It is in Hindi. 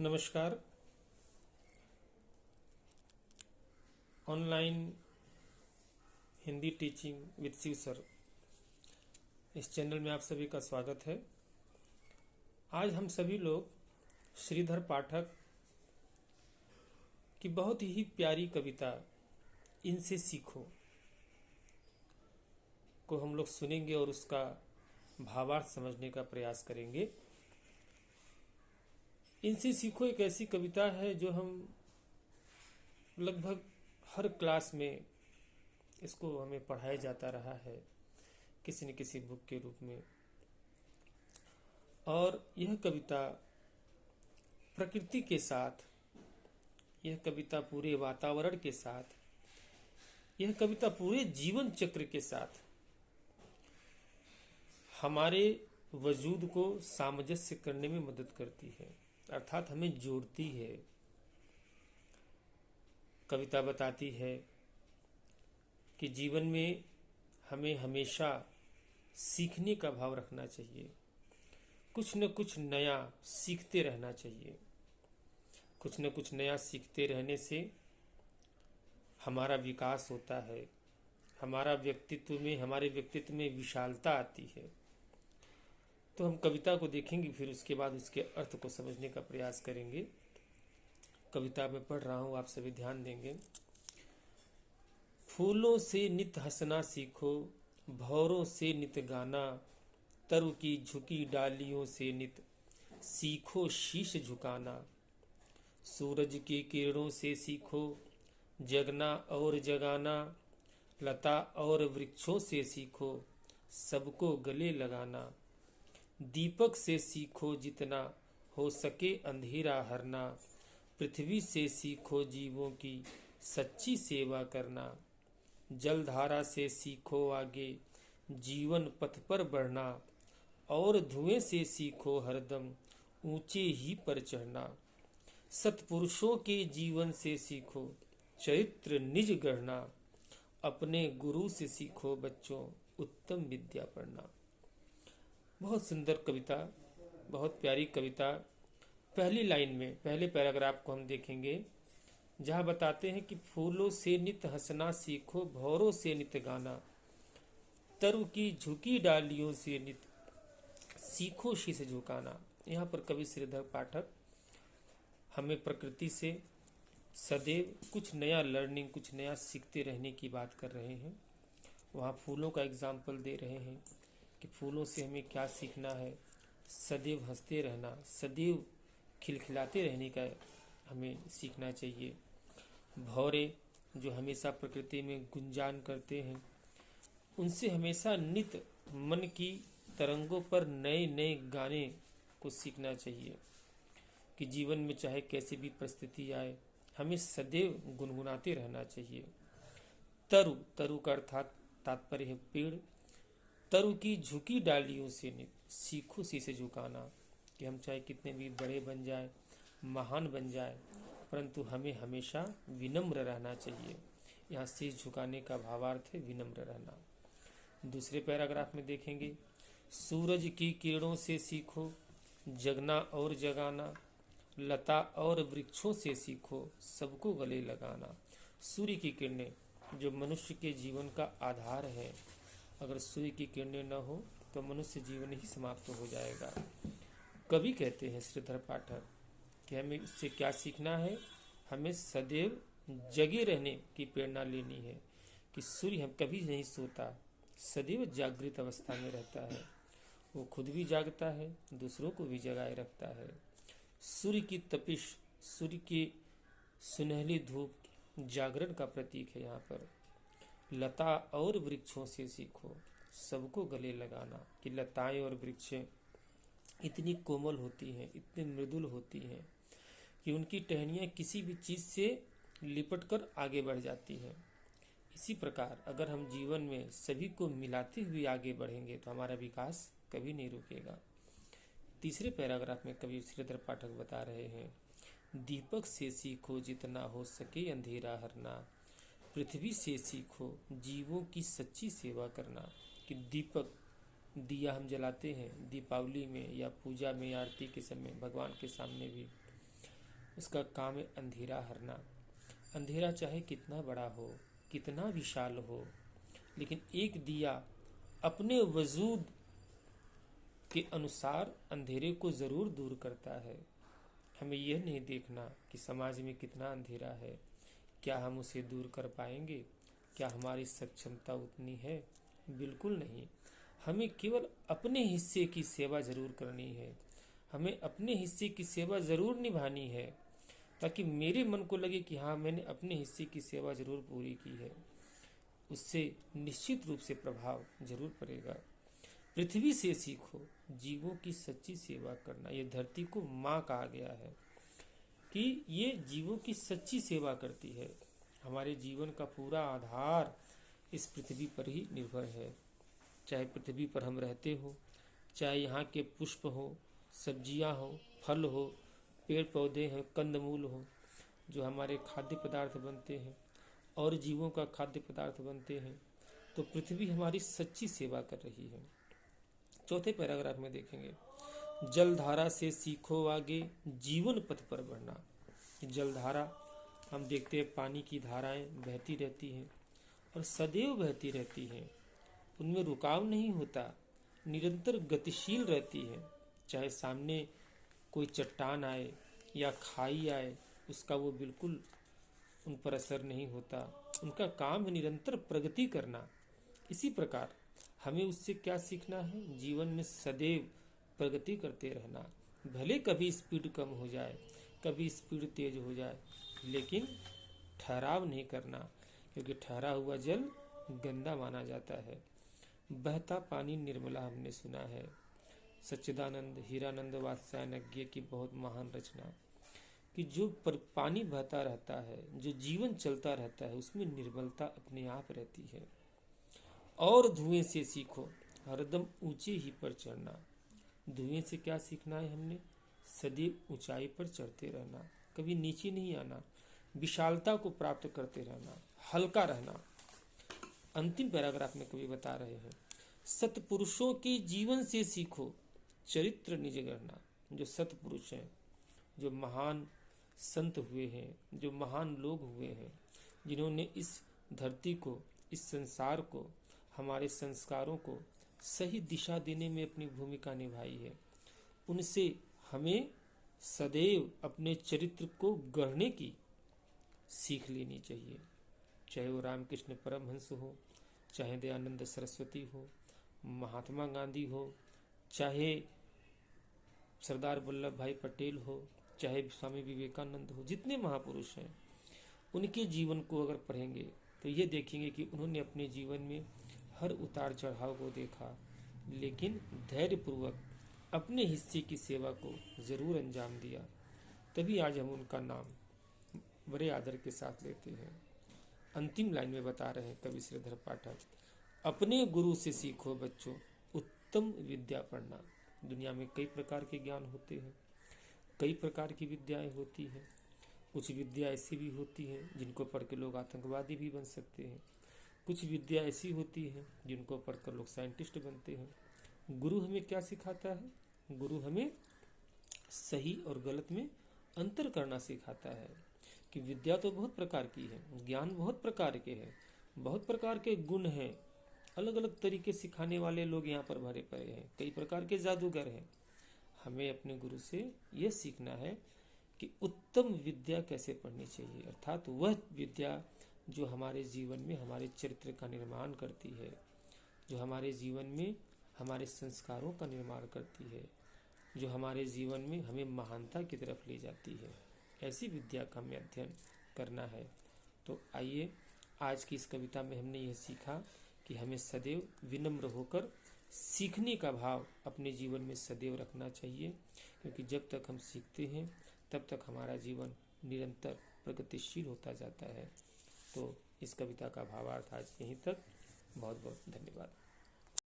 नमस्कार। Online Hindi teaching with Shiv sir, इस चैनल में आप सभी का स्वागत है। आज हम सभी लोग श्रीधर पाठक की बहुत ही प्यारी कविता इनसे सीखो को हम लोग सुनेंगे और उसका भावार्थ समझने का प्रयास करेंगे। इनसे सीखो एक ऐसी कविता है जो हम लगभग हर क्लास में इसको हमें पढ़ाया जाता रहा है किसी न किसी बुक के रूप में। और यह कविता प्रकृति के साथ, यह कविता पूरे वातावरण के साथ, यह कविता पूरे जीवन चक्र के साथ हमारे वजूद को सामंजस्य करने में मदद करती है, अर्थात हमें जोड़ती है। कविता बताती है कि जीवन में हमें हमेशा सीखने का भाव रखना चाहिए, कुछ न कुछ नया सीखते रहना चाहिए। कुछ न कुछ नया सीखते रहने से हमारा विकास होता है, हमारे व्यक्तित्व में विशालता आती है। तो हम कविता को देखेंगे, फिर उसके बाद उसके अर्थ को समझने का प्रयास करेंगे। कविता में पढ़ रहा हूँ, आप सभी ध्यान देंगे। फूलों से नित हंसना सीखो, भौरों से नित गाना, तरु की झुकी डालियों से नित सीखो शीश झुकाना। सूरज की किरणों से सीखो जगना और जगाना, लता और वृक्षों से सीखो सबको गले लगाना। दीपक से सीखो जितना हो सके अंधेरा हरना, पृथ्वी से सीखो जीवों की सच्ची सेवा करना। जलधारा से सीखो आगे जीवन पथ पर बढ़ना, और धुएं से सीखो हरदम ऊंचे ही पर चढ़ना। सत्पुरुषों के जीवन से सीखो चरित्र निज गढ़ना, अपने गुरु से सीखो बच्चों उत्तम विद्या पढ़ना। बहुत सुंदर कविता, बहुत प्यारी कविता। पहली लाइन में, पहले पैराग्राफ को हम देखेंगे, जहाँ बताते हैं कि फूलों से नित हंसना सीखो, भौरों से नित गाना, तरु की झुकी डालियों से नित सीखो शीश झुकाना। यहाँ पर कवि श्रीधर पाठक हमें प्रकृति से सदैव कुछ नया लर्निंग, कुछ नया सीखते रहने की बात कर रहे हैं। वहाँ फूलों का एग्जाम्पल दे रहे हैं कि फूलों से हमें क्या सीखना है। सदैव हंसते रहना, सदैव खिलखिलाते रहने का हमें सीखना चाहिए। भौरे जो हमेशा प्रकृति में गुंजान करते हैं, उनसे हमेशा नित मन की तरंगों पर नए नए गाने को सीखना चाहिए कि जीवन में चाहे कैसी भी परिस्थिति आए, हमें सदैव गुनगुनाते रहना चाहिए। तरु, तरु का अर्थात तात्पर्य है पेड़। तरु की झुकी डालियों से नित सीखो शीश झुकाना, कि हम चाहे कितने भी बड़े बन जाए, महान बन जाए, परंतु हमें हमेशा विनम्र रहना चाहिए। यहाँ शीश झुकाने का भावार्थ है विनम्र रहना। दूसरे पैराग्राफ में देखेंगे, सूरज की किरणों से सीखो जगना और जगाना, लता और वृक्षों से सीखो सबको गले लगाना। सूर्य की किरणें जो मनुष्य के जीवन का आधार है, अगर सूर्य की किरणें न हो तो मनुष्य जीवन ही समाप्त हो जाएगा। कवि कहते हैं श्रीधर पाठक कि हमें इससे क्या सीखना है, हमें सदैव जगे रहने की प्रेरणा लेनी है कि सूर्य हम कभी नहीं सोता, सदैव जागृत अवस्था में रहता है। वो खुद भी जागता है, दूसरों को भी जगाए रखता है। सूर्य की तपिश, सूर्य की सुनहली धूप जागरण का प्रतीक है। यहाँ पर लता और वृक्षों से सीखो सबको गले लगाना, कि लताएं और वृक्षें इतनी कोमल होती हैं, इतनी मृदुल होती हैं कि उनकी टहनियाँ किसी भी चीज़ से लिपट कर आगे बढ़ जाती हैं। इसी प्रकार अगर हम जीवन में सभी को मिलाते हुए आगे बढ़ेंगे तो हमारा विकास कभी नहीं रुकेगा। तीसरे पैराग्राफ में कवि श्रीधर पाठक बता रहे हैं, दीपक से सीखो जितना हो सके अंधेरा हरना, पृथ्वी से सीखो जीवों की सच्ची सेवा करना। कि दीपक, दिया हम जलाते हैं दीपावली में या पूजा में, आरती के समय भगवान के सामने भी, उसका काम है अंधेरा हरना। अंधेरा चाहे कितना बड़ा हो, कितना विशाल हो, लेकिन एक दिया अपने वजूद के अनुसार अंधेरे को जरूर दूर करता है। हमें यह नहीं देखना कि समाज में कितना अंधेरा है, क्या हम उसे दूर कर पाएंगे, क्या हमारी सक्षमता उतनी है? बिल्कुल नहीं। हमें केवल अपने हिस्से की सेवा जरूर करनी है, हमें अपने हिस्से की सेवा जरूर निभानी है, ताकि मेरे मन को लगे कि हाँ, मैंने अपने हिस्से की सेवा जरूर पूरी की है। उससे निश्चित रूप से प्रभाव जरूर पड़ेगा। पृथ्वी से सीखो जीवों की सच्ची सेवा करना। ये धरती को माँ कहा गया है कि ये जीवों की सच्ची सेवा करती है। हमारे जीवन का पूरा आधार इस पृथ्वी पर ही निर्भर है। चाहे पृथ्वी पर हम रहते हो, चाहे यहाँ के पुष्प हो, सब्जियाँ हो, फल हो, पेड़ पौधे हैं, कंदमूल हो, जो हमारे खाद्य पदार्थ बनते हैं और जीवों का खाद्य पदार्थ बनते हैं, तो पृथ्वी हमारी सच्ची सेवा कर रही है। चौथे पैराग्राफ में देखेंगे, जलधारा से सीखो आगे जीवन पथ पर बढ़ना। जलधारा, हम देखते हैं पानी की धाराएं बहती रहती हैं और सदैव बहती रहती हैं, उनमें रुकाव नहीं होता, निरंतर गतिशील रहती है। चाहे सामने कोई चट्टान आए या खाई आए, उसका वो बिल्कुल उन पर असर नहीं होता। उनका काम है निरंतर प्रगति करना। इसी प्रकार हमें उससे क्या सीखना है? जीवन में सदैव प्रगति करते रहना। भले कभी स्पीड कम हो जाए, कभी स्पीड तेज हो जाए, लेकिन ठहराव नहीं करना, क्योंकि ठहरा हुआ जल गंदा माना जाता है। बहता पानी निर्मला, हमने सुना है। सच्चिदानंद हीरानंद वात्स्यायन की बहुत महान रचना कि जो पानी बहता रहता है, जो जीवन चलता रहता है, उसमें निर्मलता अपने आप रहती है। और धुएं से सीखो हरदम ऊंचे ही पर चढ़ना। धुएं से क्या सीखना है हमने? सदैव ऊंचाई पर चढ़ते रहना, कभी नीचे नहीं आना, विशालता को प्राप्त करते रहना, हल्का रहना। अंतिम पैराग्राफ में कवि बता रहे हैं, सत्पुरुषों के जीवन से सीखो चरित्र निज गढ़ना। जो सत्पुरुष हैं, जो महान संत हुए हैं, जो महान लोग हुए हैं, जिन्होंने इस धरती को, इस संसार को, हमारे संस्कारों को सही दिशा देने में अपनी भूमिका निभाई है, उनसे हमें सदैव अपने चरित्र को गढ़ने की सीख लेनी चाहिए। चाहे वो रामकृष्ण परमहंस हो, चाहे दयानंद सरस्वती हो, महात्मा गांधी हो, चाहे सरदार वल्लभ भाई पटेल हो, चाहे स्वामी विवेकानंद हो, जितने महापुरुष हैं, उनके जीवन को अगर पढ़ेंगे तो ये देखेंगे कि उन्होंने अपने जीवन में हर उतार चढ़ाव को देखा, लेकिन धैर्यपूर्वक अपने हिस्से की सेवा को जरूर अंजाम दिया। तभी आज हम उनका नाम बड़े आदर के साथ लेते हैं। अंतिम लाइन में बता रहे हैं कवि श्रीधर पाठक, अपने गुरु से सीखो बच्चों उत्तम विद्या पढ़ना। दुनिया में कई प्रकार के ज्ञान होते हैं, कई प्रकार की विद्याएं होती हैं। कुछ विद्या ऐसी भी होती हैं जिनको पढ़ के लोग आतंकवादी भी बन सकते हैं। कुछ विद्या ऐसी होती है जिनको पढ़कर लोग साइंटिस्ट बनते हैं। गुरु हमें क्या सिखाता है? गुरु हमें सही और गलत में अंतर करना सिखाता है कि विद्या तो बहुत प्रकार की है, ज्ञान बहुत प्रकार के हैं, बहुत प्रकार के गुण हैं, अलग अलग तरीके सिखाने वाले लोग यहाँ पर भरे पड़े हैं, कई प्रकार के जादूगर हैं। हमें अपने गुरु से यह सीखना है कि उत्तम विद्या कैसे पढ़नी चाहिए, अर्थात वह विद्या जो हमारे जीवन में हमारे चरित्र का निर्माण करती है, जो हमारे जीवन में हमारे संस्कारों का निर्माण करती है, जो हमारे जीवन में हमें महानता की तरफ ले जाती है। ऐसी विद्या का हमें अध्ययन करना है। तो आइए, आज की इस कविता में हमने यह सीखा कि हमें सदैव विनम्र होकर सीखने का भाव अपने जीवन में सदैव रखना चाहिए, क्योंकि जब तक हम सीखते हैं तब तक हमारा जीवन निरंतर प्रगतिशील होता जाता है। तो इस कविता का भावार्थ आज यहीं तक। बहुत बहुत धन्यवाद।